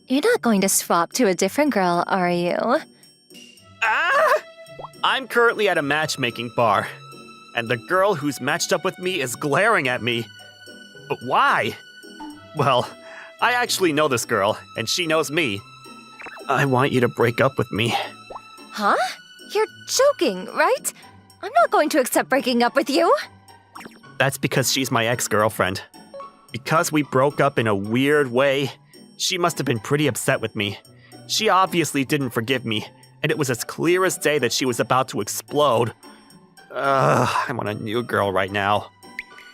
You're not going to swap to a different girl, are you? Ah! I'm currently at a matchmaking bar, and the girl who's matched up with me is glaring at me. But why? Well, I actually know this girl, and she knows me. I want you to break up with me. Huh? You're joking, right? I'm not going to accept breaking up with you. That's because she's my ex-girlfriend. Because we broke up in a weird way, she must have been pretty upset with me. She obviously didn't forgive me, and it was as clear as day that she was about to explode. I'm on a new girl right now.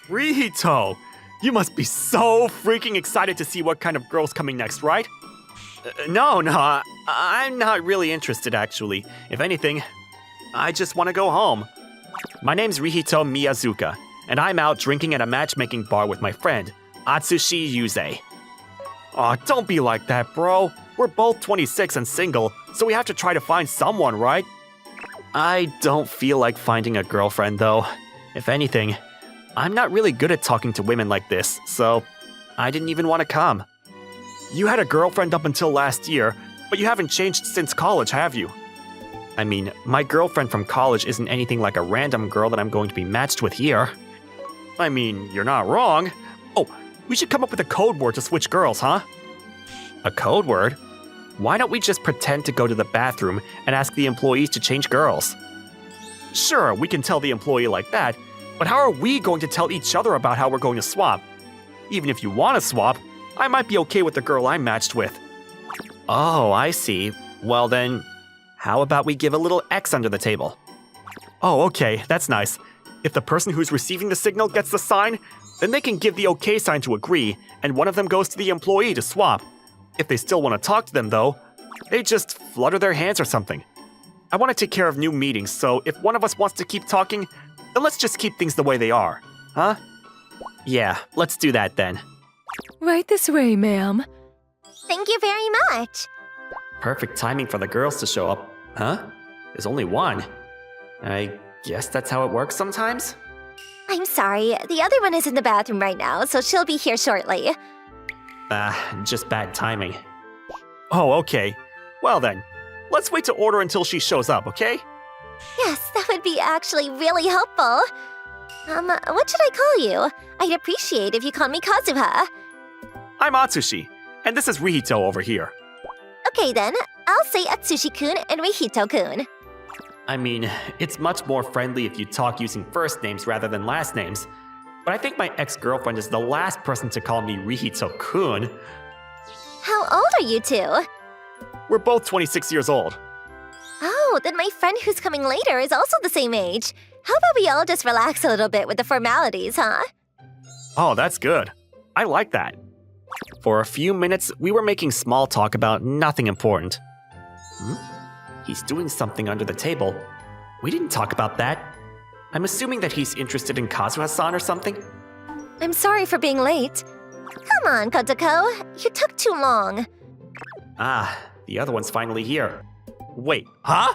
Rihito! You must be so freaking excited to see what kind of girl's coming next, right? No, I'm not really interested actually. If anything, I just want to go home. My name's Rihito Miyazuka, and I'm out drinking at a matchmaking bar with my friend, Atsushi Yuze. Aw, don't be like that, bro. We're both 26 and single, so we have to try to find someone, right? I don't feel like finding a girlfriend, though. If anything, I'm not really good at talking to women like this, so I didn't even want to come. You had a girlfriend up until last year, but you haven't changed since college, have you? I mean, my girlfriend from college isn't anything like a random girl that I'm going to be matched with here. I mean, you're not wrong. Oh, we should come up with a code word to switch girls, huh? A code word? Why don't we just pretend to go to the bathroom and ask the employees to change girls? Sure, we can tell the employee like that, but how are we going to tell each other about how we're going to swap? Even if you want to swap, I might be okay with the girl I'm matched with. Oh, I see. Well then, how about we give a little X under the table? Oh, okay, that's nice. If the person who's receiving the signal gets the sign, then they can give the OK sign to agree, and one of them goes to the employee to swap. If they still want to talk to them though, they just flutter their hands or something. I want to take care of new meetings, so if one of us wants to keep talking, then let's just keep things the way they are. Huh? Yeah, let's do that then. Right this way, ma'am. Thank you very much. Perfect timing for the girls to show up. Huh? There's only one. I guess that's how it works sometimes? I'm sorry, the other one is in the bathroom right now, so she'll be here shortly. Just bad timing. Oh, okay. Well then, let's wait to order until she shows up, okay? Yes, that would be actually really helpful. What should I call you? I'd appreciate if you called me Kazuha. I'm Atsushi, and this is Rihito over here. Okay then, I'll say Atsushi-kun and Rihito-kun. I mean, it's much more friendly if you talk using first names rather than last names, but I think my ex-girlfriend is the last person to call me Rihito-kun. How old are you two? We're both 26 years old. Oh, then my friend who's coming later is also the same age. How about we all just relax a little bit with the formalities, huh? Oh, that's good. I like that. For a few minutes, we were making small talk about nothing important. He's doing something under the table. We didn't talk about that. I'm assuming that he's interested in Kazuha-san or something. I'm sorry for being late. Come on, Kotoko. You took too long. Ah, the other one's finally here. Wait, huh?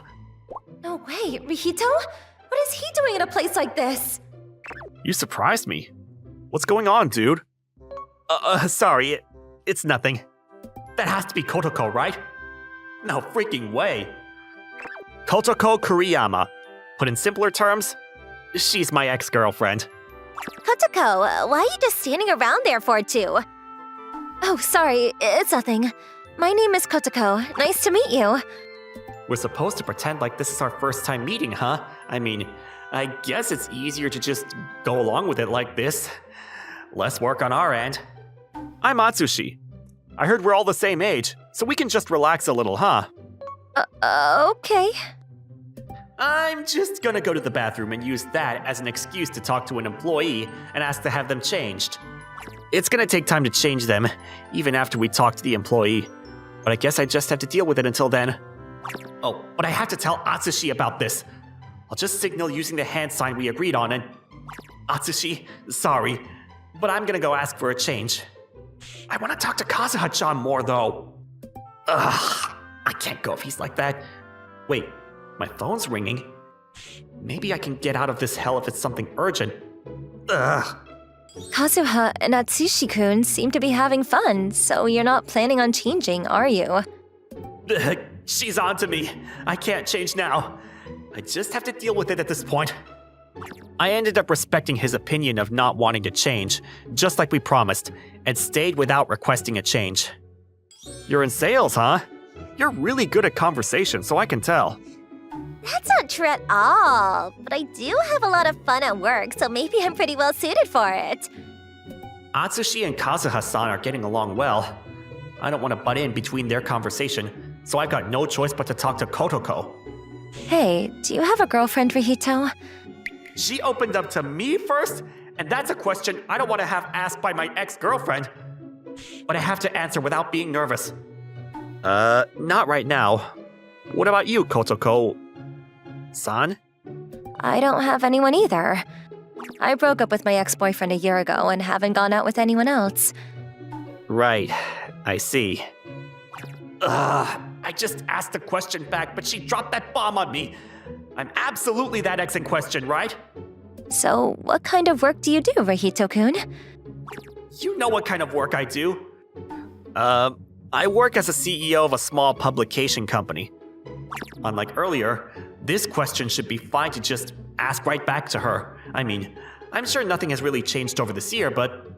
No way, Rihito? What is he doing in a place like this? You surprised me. What's going on, dude? Sorry, it's nothing. That has to be Kotoko, right? No freaking way. Kotoko Kuriyama. Put in simpler terms, she's my ex-girlfriend. Kotoko, why are you just standing around there for two? Oh, sorry, it's nothing. My name is Kotoko. Nice to meet you. We're supposed to pretend like this is our first time meeting, huh? I mean, I guess it's easier to just go along with it like this. Less work on our end. I'm Atsushi. I heard we're all the same age, so we can just relax a little, huh? Okay. I'm just gonna go to the bathroom and use that as an excuse to talk to an employee and ask to have them changed. It's gonna take time to change them, even after we talk to the employee. But I guess I just have to deal with it until then. Oh, but I have to tell Atsushi about this. I'll just signal using the hand sign we agreed on and... Atsushi, sorry, but I'm gonna go ask for a change. I want to talk to Kazuha-chan more, though. Ugh, I can't go if he's like that. Wait, my phone's ringing. Maybe I can get out of this hell if it's something urgent. Ugh. Kazuha and Atsushi-kun seem to be having fun, so you're not planning on changing, are you? She's on to me. I can't change now. I just have to deal with it at this point. I ended up respecting his opinion of not wanting to change, just like we promised, and stayed without requesting a change. You're in sales, huh? You're really good at conversation, so I can tell. That's not true at all. But I do have a lot of fun at work, so maybe I'm pretty well suited for it. Atsushi and Kazuha-san are getting along well. I don't want to butt in between their conversation, so I've got no choice but to talk to Kotoko. Hey, do you have a girlfriend, Rihito? She opened up to me first, and that's a question I don't want to have asked by my ex-girlfriend. But I have to answer without being nervous. Not right now. What about you, Kotoko-san? I don't have anyone either. I broke up with my ex-boyfriend a year ago and haven't gone out with anyone else. Right, I see. I just asked the question back, but she dropped that bomb on me. I'm absolutely that ex in question, right? So, what kind of work do you do, Rihito-kun? You know what kind of work I do. I work as a CEO of a small publication company. Unlike earlier, this question should be fine to just ask right back to her. I mean, I'm sure nothing has really changed over this year, but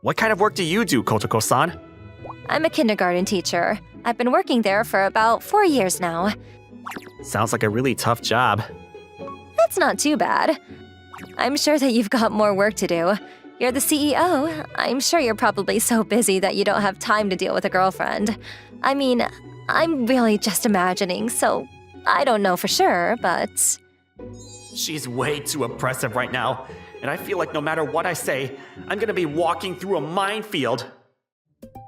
what kind of work do you do, Kotoko-san? I'm a kindergarten teacher. I've been working there for about 4 years now. Sounds like a really tough job. That's not too bad. I'm sure that you've got more work to do. You're the CEO. I'm sure you're probably so busy that you don't have time to deal with a girlfriend. I mean, I'm really just imagining, so I don't know for sure, but... She's way too oppressive right now, and I feel like no matter what I say, I'm gonna be walking through a minefield.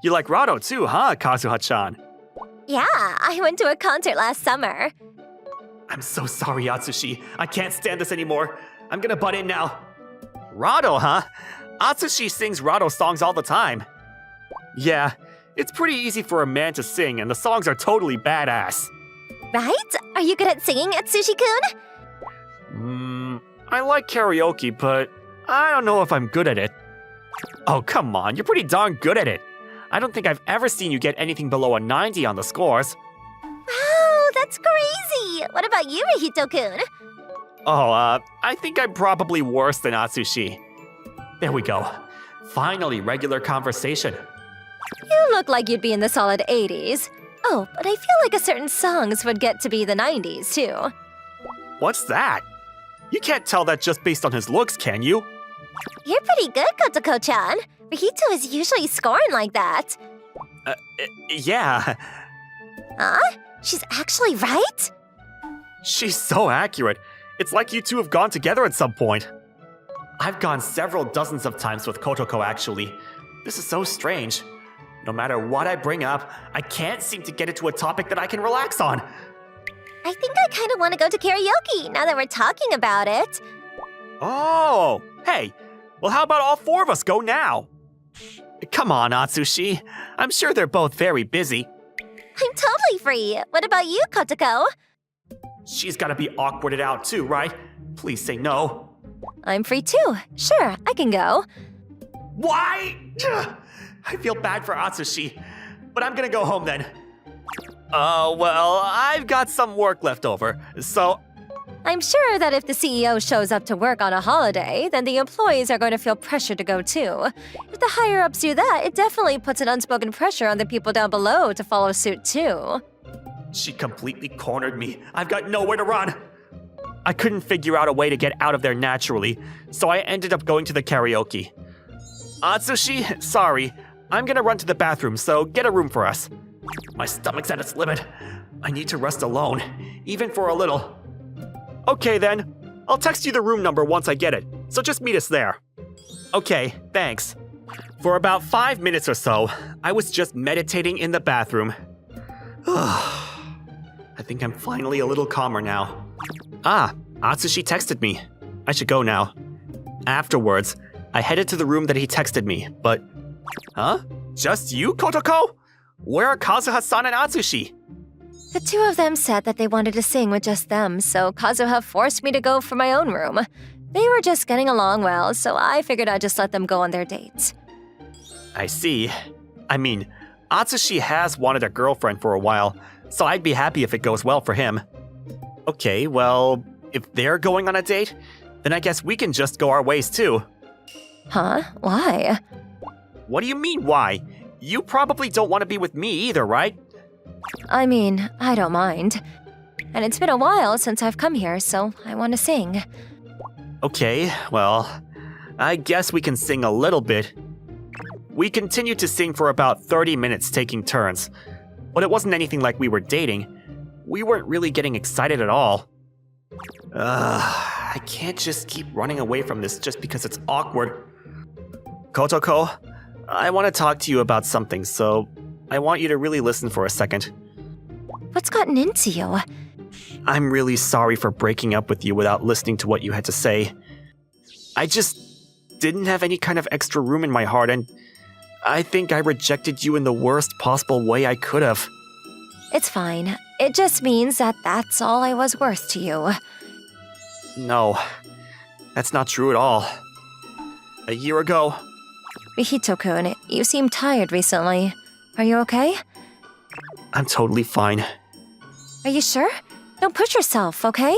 You like Rado too, huh, Kazuha-chan? Yeah, I went to a concert last summer. I'm so sorry, Atsushi. I can't stand this anymore. I'm gonna butt in now. Rado, huh? Atsushi sings Rado songs all the time. Yeah, it's pretty easy for a man to sing, and the songs are totally badass. Right? Are you good at singing, Atsushi-kun? I like karaoke, but I don't know if I'm good at it. Oh, come on, you're pretty darn good at it. I don't think I've ever seen you get anything below a 90 on the scores. Wow, that's crazy! What about you, Rihito-kun? Oh, I think I'm probably worse than Atsushi. There we go. Finally, regular conversation. You look like you'd be in the solid 80s. Oh, but I feel like a certain songs would get to be the 90s, too. What's that? You can't tell that just based on his looks, can you? You're pretty good, Kotoko-chan. Rihito is usually scoring like that. Yeah. Huh? She's actually right? She's so accurate. It's like you two have gone together at some point. I've gone several dozens of times with Kotoko, actually. This is so strange. No matter what I bring up, I can't seem to get it to a topic that I can relax on. I think I kind of want to go to karaoke now that we're talking about it. Oh, hey. Well, how about all four of us go now? Come on, Atsushi. I'm sure they're both very busy. I'm totally free. What about you, Kotoko? She's gotta be awkwarded out too, right? Please say no. I'm free too. Sure, I can go. Why? I feel bad for Atsushi, but I'm gonna go home then. Well, I've got some work left over, so... I'm sure that if the CEO shows up to work on a holiday, then the employees are going to feel pressure to go too. If the higher-ups do that, it definitely puts an unspoken pressure on the people down below to follow suit too. She completely cornered me. I've got nowhere to run. I couldn't figure out a way to get out of there naturally, so I ended up going to the karaoke. Atsushi, sorry. I'm gonna run to the bathroom, so get a room for us. My stomach's at its limit. I need to rest alone, even for a little. Okay then, I'll text you the room number once I get it, so just meet us there. Okay, thanks. For about 5 minutes or so, I was just meditating in the bathroom. I think I'm finally a little calmer now. Ah, Atsushi texted me. I should go now. Afterwards, I headed to the room that he texted me, but... Huh? Just you, Kotoko? Where are Kazuha-san and Atsushi? The two of them said that they wanted to sing with just them, so Kazuha forced me to go for my own room. They were just getting along well, so I figured I'd just let them go on their dates. I see. I mean, Atsushi has wanted a girlfriend for a while, so I'd be happy if it goes well for him. Okay, well, if they're going on a date, then I guess we can just go our ways too. Huh? Why? What do you mean, why? You probably don't want to be with me either, right? I mean, I don't mind. And it's been a while since I've come here, so I want to sing. Okay, well, I guess we can sing a little bit. We continued to sing for about 30 minutes taking turns, but it wasn't anything like we were dating. We weren't really getting excited at all. I can't just keep running away from this just because it's awkward. Kotoko, I want to talk to you about something, so I want you to really listen for a second. What's gotten into you? I'm really sorry for breaking up with you without listening to what you had to say. I just didn't have any kind of extra room in my heart, and I think I rejected you in the worst possible way I could have. It's fine. It just means that that's all I was worth to you. No, that's not true at all. A year ago, Rihito-kun, you seem tired recently. Are you okay? I'm totally fine. Are you sure? Don't push yourself, okay?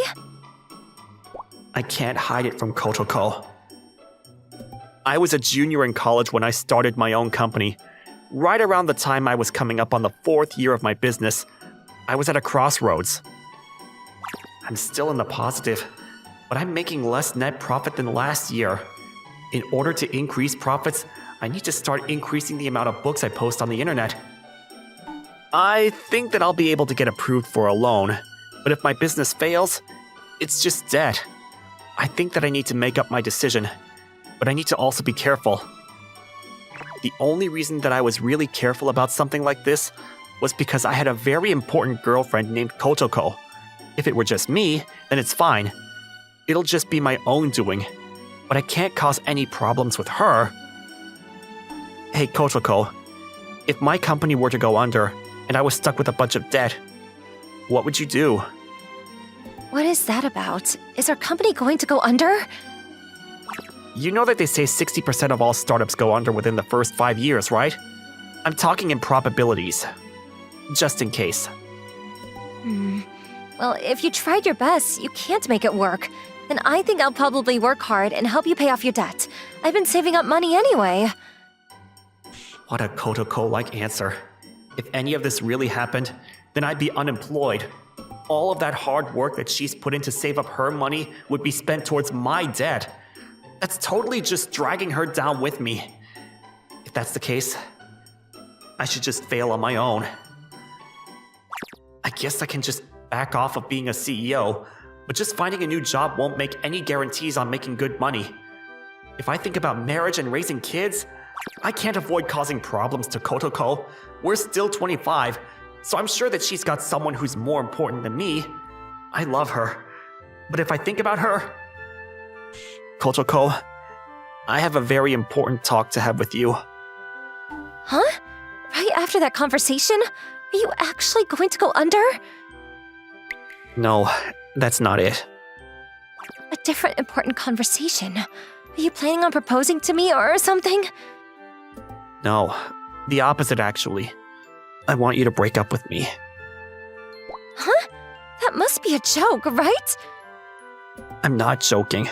I can't hide it from Kotoko. I was a junior in college when I started my own company. Right around the time I was coming up on the 4th year of my business, I was at a crossroads. I'm still in the positive, but I'm making less net profit than last year. In order to increase profits, I need to start increasing the amount of books I post on the internet. I think that I'll be able to get approved for a loan, but if my business fails, it's just debt. I think that I need to make up my decision, but I need to also be careful. The only reason that I was really careful about something like this was because I had a very important girlfriend named Kotoko. If it were just me, then it's fine. It'll just be my own doing, but I can't cause any problems with her. Hey Kotoko, if my company were to go under and I was stuck with a bunch of debt, what would you do? What is that about? Is our company going to go under? You know that they say 60% of all startups go under within the first 5 years, right? I'm talking in probabilities. Just in case. Well, if you tried your best, you can't make it work. Then I think I'll probably work hard and help you pay off your debt. I've been saving up money anyway. What a Kotoko-like answer. If any of this really happened, then I'd be unemployed. All of that hard work that she's put in to save up her money would be spent towards my debt. That's totally just dragging her down with me. If that's the case, I should just fail on my own. I guess I can just back off of being a CEO, but just finding a new job won't make any guarantees on making good money. If I think about marriage and raising kids, I can't avoid causing problems to Kotoko. We're still 25, so I'm sure that she's got someone who's more important than me. I love her, but if I think about her... Kotoko, I have a very important talk to have with you. Huh? Right after that conversation? Are you actually going to go under? No, that's not it. A different important conversation. Are you planning on proposing to me or something? No, the opposite actually. I want you to break up with me. Huh? That must be a joke, right? I'm not joking.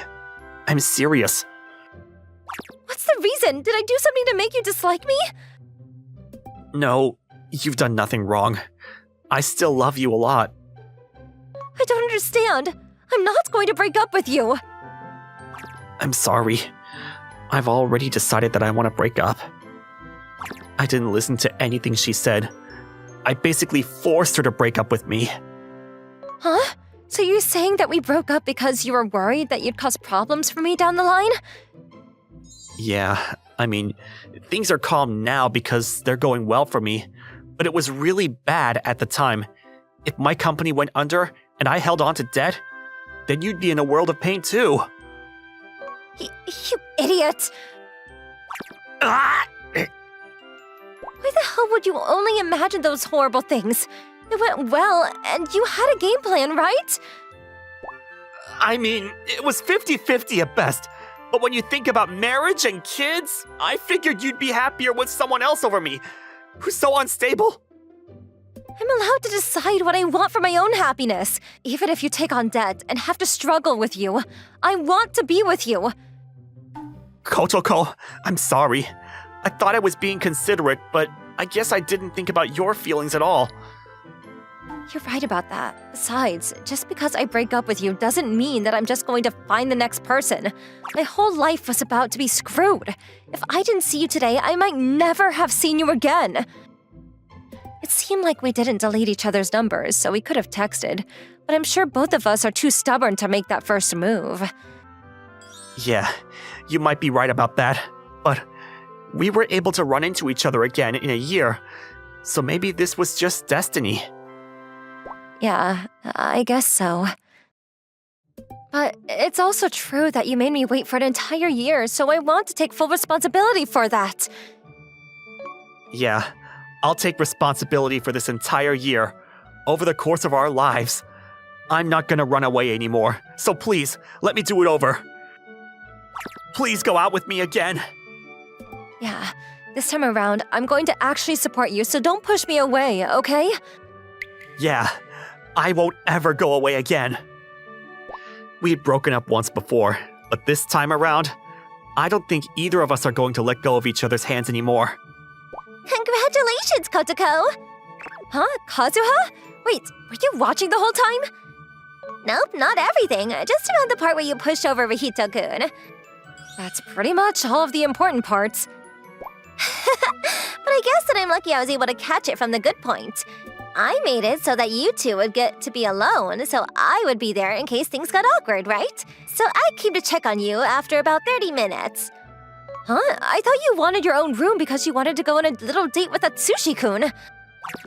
I'm serious. What's the reason? Did I do something to make you dislike me? No, you've done nothing wrong. I still love you a lot. I don't understand. I'm not going to break up with you. I'm sorry. I've already decided that I want to break up. I didn't listen to anything she said. I basically forced her to break up with me. Huh? So you're saying that we broke up because you were worried that you'd cause problems for me down the line? Yeah, I mean, things are calm now because they're going well for me, but it was really bad at the time. If my company went under and I held on to debt, then you'd be in a world of pain too. You idiot! Ah! Why the hell would you only imagine those horrible things? It went well, and you had a game plan, right? I mean, it was 50-50 at best. But when you think about marriage and kids, I figured you'd be happier with someone else over me, who's so unstable. I'm allowed to decide what I want for my own happiness, even if you take on debt and have to struggle with you. I want to be with you. Kotoko, I'm sorry. I thought I was being considerate, but I guess I didn't think about your feelings at all. You're right about that. Besides, just because I break up with you doesn't mean that I'm just going to find the next person. My whole life was about to be screwed. If I didn't see you today, I might never have seen you again. It seemed like we didn't delete each other's numbers, so we could have texted, but I'm sure both of us are too stubborn to make that first move. Yeah, you might be right about that, but we were able to run into each other again in a year, so maybe this was just destiny. Yeah, I guess so. But it's also true that you made me wait for an entire year, so I want to take full responsibility for that. Yeah, I'll take responsibility for this entire year, over the course of our lives. I'm not gonna run away anymore, so please, let me do it over. Please go out with me again. Yeah, this time around, I'm going to actually support you, so don't push me away, okay? Yeah, I won't ever go away again. We'd broken up once before, but this time around, I don't think either of us are going to let go of each other's hands anymore. Congratulations, Kotoko! Huh? Kazuha? Wait, were you watching the whole time? Nope, not everything. Just around the part where you pushed over Rihito-kun. That's pretty much all of the important parts. But I guess that I'm lucky I was able to catch it from the good point. I made it so that you two would get to be alone, so I would be there in case things got awkward, right? So I came to check on you after about 30 minutes. Huh? I thought you wanted your own room because you wanted to go on a little date with Atsushi-kun.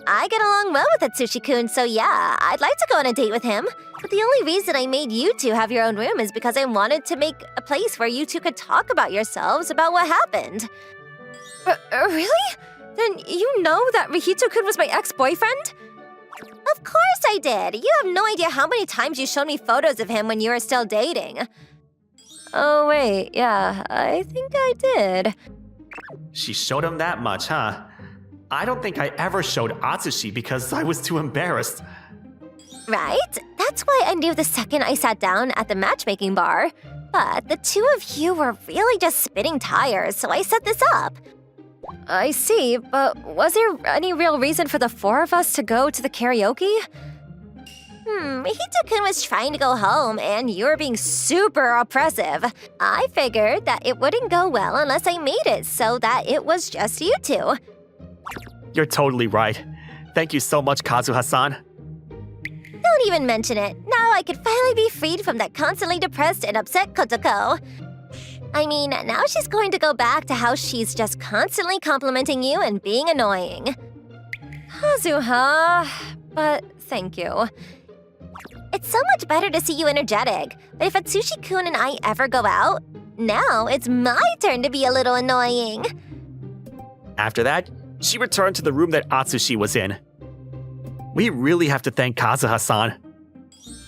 I get along well with Atsushi-kun, so yeah, I'd like to go on a date with him. But the only reason I made you two have your own room is because I wanted to make a place where you two could talk about yourselves, about what happened. Really? Then you know that Rihito-kun was my ex-boyfriend? Of course I did. You have no idea how many times you showed me photos of him when you were still dating. Oh, wait, yeah, I think I did. She showed him that much, huh? I don't think I ever showed Atsushi because I was too embarrassed. Right? That's why I knew the second I sat down at the matchmaking bar. But the two of you were really just spitting tires, so I set this up. I see, but was there any real reason for the four of us to go to the karaoke? Rihito-kun was trying to go home, and you were being super oppressive. I figured that it wouldn't go well unless I made it so that it was just you two. You're totally right. Thank you so much, Kazuha-san. Don't even mention it. Now I could finally be freed from that constantly depressed and upset Kotoko. I mean, now she's going to go back to how she's just constantly complimenting you and being annoying. Kazuha, but thank you. It's so much better to see you energetic, but if Atsushi-kun and I ever go out, now it's my turn to be a little annoying. After that, she returned to the room that Atsushi was in. We really have to thank Kazuha-san.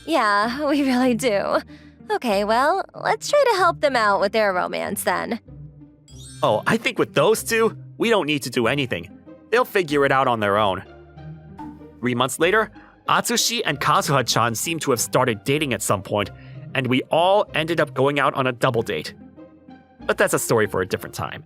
Yeah, we really do. Okay, well, let's try to help them out with their romance then. Oh, I think with those two, we don't need to do anything. They'll figure it out on their own. 3 months later, Atsushi and Kazuha-chan seemed to have started dating at some point, and we all ended up going out on a double date. But that's a story for a different time.